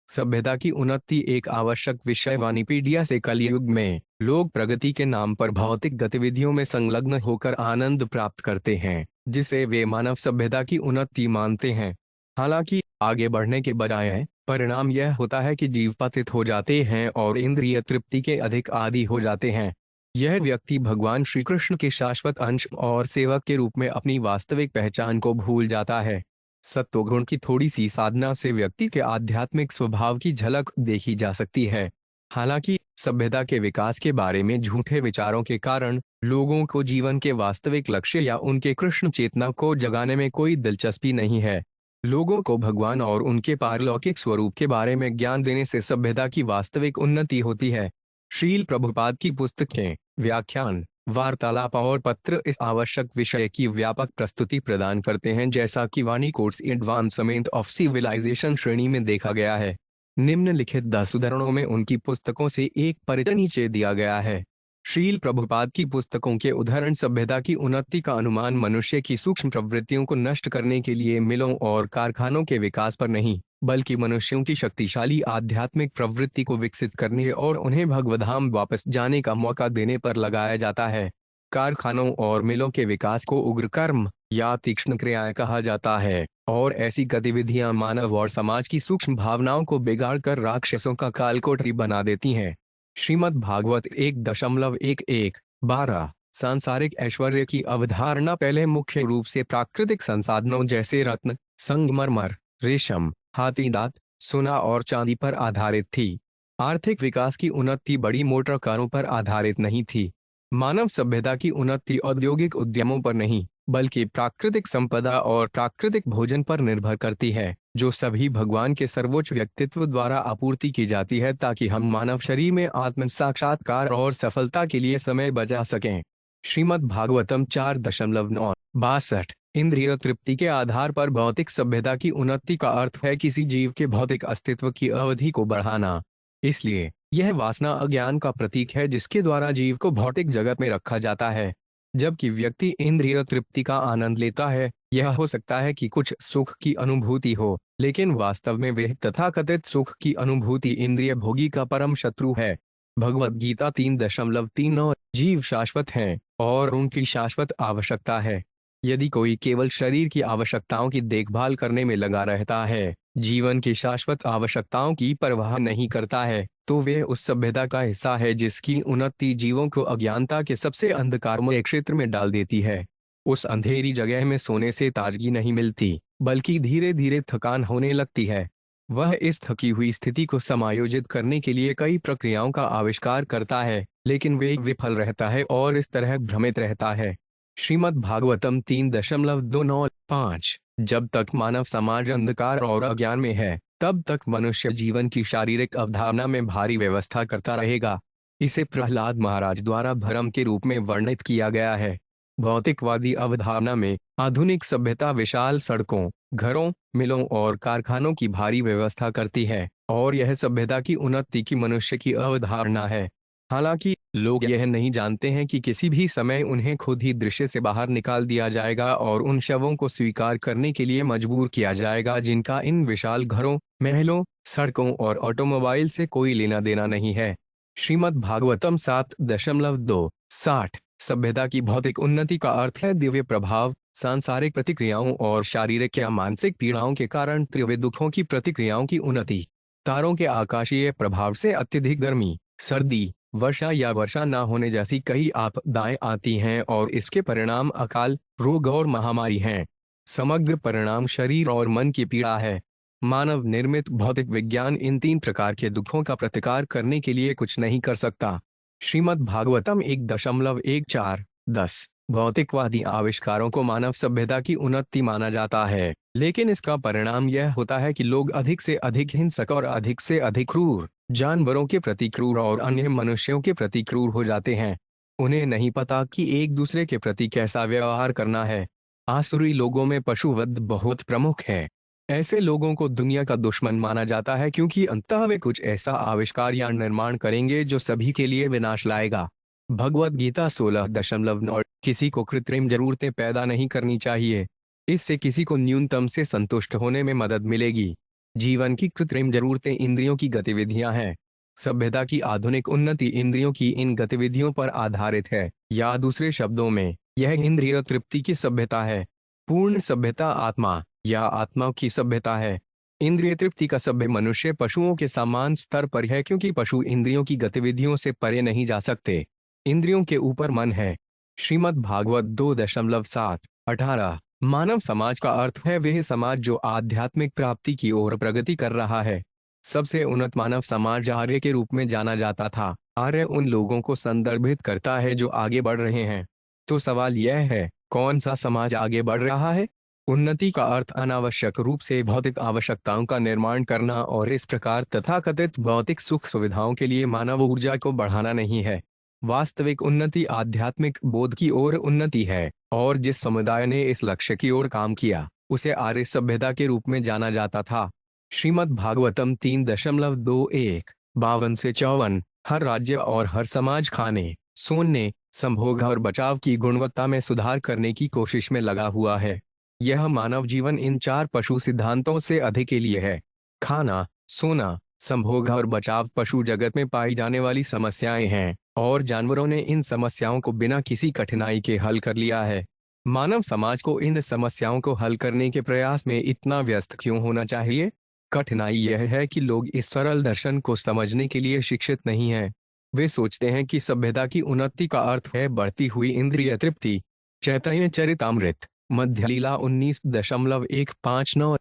सभ्यता की उन्नति एक आवश्यक विषय वानिपीडिया से कलयुग में लोग प्रगति के नाम पर भौतिक गतिविधियों में संलग्न होकर आनंद प्राप्त करते हैं, जिसे वे मानव सभ्यता की उन्नति मानते हैं। हालांकि आगे बढ़ने के बजाय परिणाम यह होता है कि जीव पतित हो जाते हैं और इंद्रिय तृप्ति के अधिक आदी हो जाते हैं। यह व्यक्ति भगवान श्री कृष्ण के शाश्वत अंश और सेवक के रूप में अपनी वास्तविक पहचान को भूल जाता है। सत्वगुण की थोड़ी सी साधना से व्यक्ति के आध्यात्मिक स्वभाव की झलक देखी जा सकती है। हालांकि सभ्यता के विकास के बारे में झूठे विचारों के कारण लोगों को जीवन के वास्तविक लक्ष्य या उनके कृष्ण चेतना को जगाने में कोई दिलचस्पी नहीं है। लोगों को भगवान और उनके पारलौकिक स्वरूप के बारे में ज्ञान देने से सभ्यता की वास्तविक उन्नति होती है। श्रील प्रभुपाद की पुस्तकें, व्याख्यान, वार्तालाप और पत्र इस आवश्यक विषय की व्यापक प्रस्तुति प्रदान करते हैं, जैसा कि वाणी कोर्स एडवांसमेंट ऑफ सिविलाइजेशन श्रेणी में देखा गया है। निम्नलिखित 10 उदाहरणों में उनकी पुस्तकों से एक परिचय नीचे दिया गया है। श्रील प्रभुपाद की पुस्तकों के उदाहरण सभ्यता की उन्नति का अनुमान मनुष्य की सूक्ष्म प्रवृत्तियों को नष्ट करने के लिए मिलों और कारखानों के विकास पर नहीं, बल्कि मनुष्यों की शक्तिशाली आध्यात्मिक प्रवृत्ति को विकसित करने और उन्हें भगवधाम वापस जाने का मौका देने पर लगाया जाता है। कारखानों और मिलों के विकास को उग्र कर्म या तीक्ष्ण क्रियाएं कहा जाता है, और ऐसी गतिविधियां मानव और समाज की सूक्ष्म भावनाओं को बिगाड़कर राक्षसों का कालकोठरी बना देती हैं। श्रीमद् भागवत 1.11-12 सांसारिक ऐश्वर्य की अवधारणा पहले मुख्य रूप से प्राकृतिक संसाधनों जैसे रत्न, संगमरमर, रेशम, हाथी दांत, सोना और चांदी पर आधारित थी। आर्थिक विकास की उन्नति बड़ी मोटर कारों पर आधारित नहीं थी। मानव सभ्यता की उन्नति औद्योगिक उद्यमों पर नहीं, बल्कि प्राकृतिक संपदा और प्राकृतिक भोजन पर निर्भर करती है, जो सभी भगवान के सर्वोच्च व्यक्तित्व द्वारा आपूर्ति की जाती है, ताकि हम मानव शरीर में आत्म साक्षात्कार और सफलता के लिए समय बचा सकें। श्रीमद् भागवतम 4.9-62 इंद्रिय तृप्ति के आधार पर भौतिक सभ्यता की उन्नति का अर्थ है किसी जीव के भौतिक अस्तित्व की अवधि को बढ़ाना। इसलिए यह वासना अज्ञान का प्रतीक है, जिसके द्वारा जीव को भौतिक जगत में रखा जाता है। जबकि व्यक्ति इंद्रिय तृप्ति का आनंद लेता है, यह हो सकता है कि कुछ सुख की अनुभूति हो, लेकिन वास्तव में वह तथाकथित सुख की अनुभूति इंद्रिय भोगी का परम शत्रु है। भगवद गीता 3.3 जीव शाश्वत हैं और उनकी शाश्वत आवश्यकता है। यदि कोई केवल शरीर की आवश्यकताओं की देखभाल करने में लगा रहता है, जीवन की शाश्वत आवश्यकताओं की परवाह नहीं करता है, तो वे उस सभ्यता का हिस्सा है जिसकी उन्नति जीवों को अज्ञानता के सबसे अंधकारमय क्षेत्र में डाल देती है। उस अंधेरी जगह में सोने से ताजगी नहीं मिलती, बल्कि धीरे धीरे थकान होने लगती है। वह इस थकी हुई स्थिति को समायोजित करने के लिए कई प्रक्रियाओं का आविष्कार करता है, लेकिन वे विफल रहता है और इस तरह भ्रमित रहता है। श्रीमद् भागवतम 3.295 जब तक मानव समाज अंधकार और अज्ञान में है, तब तक मनुष्य जीवन की शारीरिक अवधारणा में भारी व्यवस्था करता रहेगा। इसे प्रहलाद महाराज द्वारा भ्रम के रूप में वर्णित किया गया है। भौतिकवादी अवधारणा में आधुनिक सभ्यता विशाल सड़कों, घरों, मिलों और कारखानों की भारी व्यवस्था करती है, और यह सभ्यता की उन्नति की मनुष्य की अवधारणा है। हालांकि लोग यह नहीं जानते हैं कि किसी भी समय उन्हें खुद ही दृश्य से बाहर निकाल दिया जाएगा और उन शवों को स्वीकार करने के लिए मजबूर किया जाएगा जिनका इन विशाल घरों, महलों, सड़कों और ऑटोमोबाइल से कोई लेना देना नहीं है। श्रीमद् भागवतम 7.2-60 सभ्यता की भौतिक उन्नति का अर्थ है दिव्य प्रभाव, सांसारिक प्रतिक्रियाओं और शारीरिक या मानसिक पीड़ाओं के कारण तीव्र दुखों की प्रतिक्रियाओं की उन्नति। तारों के आकाशीय प्रभाव से अत्यधिक गर्मी, सर्दी, वर्षा या वर्षा न होने जैसी कई आपदाएं आती हैं, और इसके परिणाम अकाल, रोग और महामारी हैं। समग्र परिणाम शरीर और मन की पीड़ा है। मानव निर्मित भौतिक विज्ञान इन 3 प्रकार के दुखों का प्रतिकार करने के लिए कुछ नहीं कर सकता। श्रीमद् भागवतम 1.14-10 भौतिकवादी आविष्कारों को मानव सभ्यता की उन्नति माना जाता है, लेकिन इसका परिणाम यह होता है कि लोग अधिक से अधिक हिंसक और अधिक से अधिक क्रूर, जानवरों के प्रति क्रूर और अन्य मनुष्यों के प्रति क्रूर हो जाते हैं। उन्हें नहीं पता कि एक दूसरे के प्रति कैसा व्यवहार करना है। आसुरी लोगों में पशुवध बहुत प्रमुख है। ऐसे लोगों को दुनिया का दुश्मन माना जाता है, क्योंकि अंततः वे कुछ ऐसा आविष्कार या निर्माण करेंगे जो सभी के लिए विनाश लाएगा। भगवद गीता 16.9 किसी को कृत्रिम जरूरतें पैदा नहीं करनी चाहिए। इससे किसी को न्यूनतम से संतुष्ट होने में मदद मिलेगी। जीवन की कृत्रिम जरूरतें इंद्रियों की गतिविधियां हैं। सभ्यता की आधुनिक उन्नति इंद्रियों की इन गतिविधियों पर आधारित है, या दूसरे शब्दों में यह इंद्रिय तृप्ति की सभ्यता है। पूर्ण सभ्यता आत्मा या आत्मा की सभ्यता है। इंद्रिय तृप्ति का सभ्य मनुष्य पशुओं के समान स्तर पर है, क्योंकि पशु इंद्रियों की गतिविधियों से परे नहीं जा सकते। इंद्रियों के ऊपर मन है। श्रीमद् भागवत 2.7-18। मानव समाज का अर्थ है वह समाज जो आध्यात्मिक प्राप्ति की ओर प्रगति कर रहा है। सबसे उन्नत मानव समाज आर्य के रूप में जाना जाता था। आर्य उन लोगों को संदर्भित करता है जो आगे बढ़ रहे हैं। तो सवाल यह है, कौन सा समाज आगे बढ़ रहा है? उन्नति का अर्थ अनावश्यक रूप से भौतिक आवश्यकताओं का निर्माण करना और इस प्रकार तथाकथित भौतिक सुख सुविधाओं के लिए मानव ऊर्जा को बढ़ाना नहीं है। वास्तविक उन्नति आध्यात्मिक बोध की ओर उन्नति है, और जिस समुदाय ने इस लक्ष्य की ओर काम किया उसे आर्य सभ्यता के रूप में जाना जाता था। श्रीमद् भागवतम 3.21 52 से 54। हर राज्य और हर समाज खाने, सोने, संभोग और बचाव की गुणवत्ता में सुधार करने की कोशिश में लगा हुआ है। यह मानव जीवन इन 4 पशु सिद्धांतों से अधिक के लिए है। खाना, सोना, संभोग और बचाव पशु जगत में पाई जाने वाली समस्याएं हैं, और जानवरों ने इन समस्याओं को बिना किसी कठिनाई के हल कर लिया है। मानव समाज को इन समस्याओं को हल करने के प्रयास में इतना व्यस्त क्यों होना चाहिए? कठिनाई यह है कि लोग इस सरल दर्शन को समझने के लिए शिक्षित नहीं हैं। वे सोचते हैं कि सभ्यता की उन्नति का अर्थ है बढ़ती हुई इंद्रिय तृप्ति। चैतन्य चरितामृत, मध्य लीला 19.159।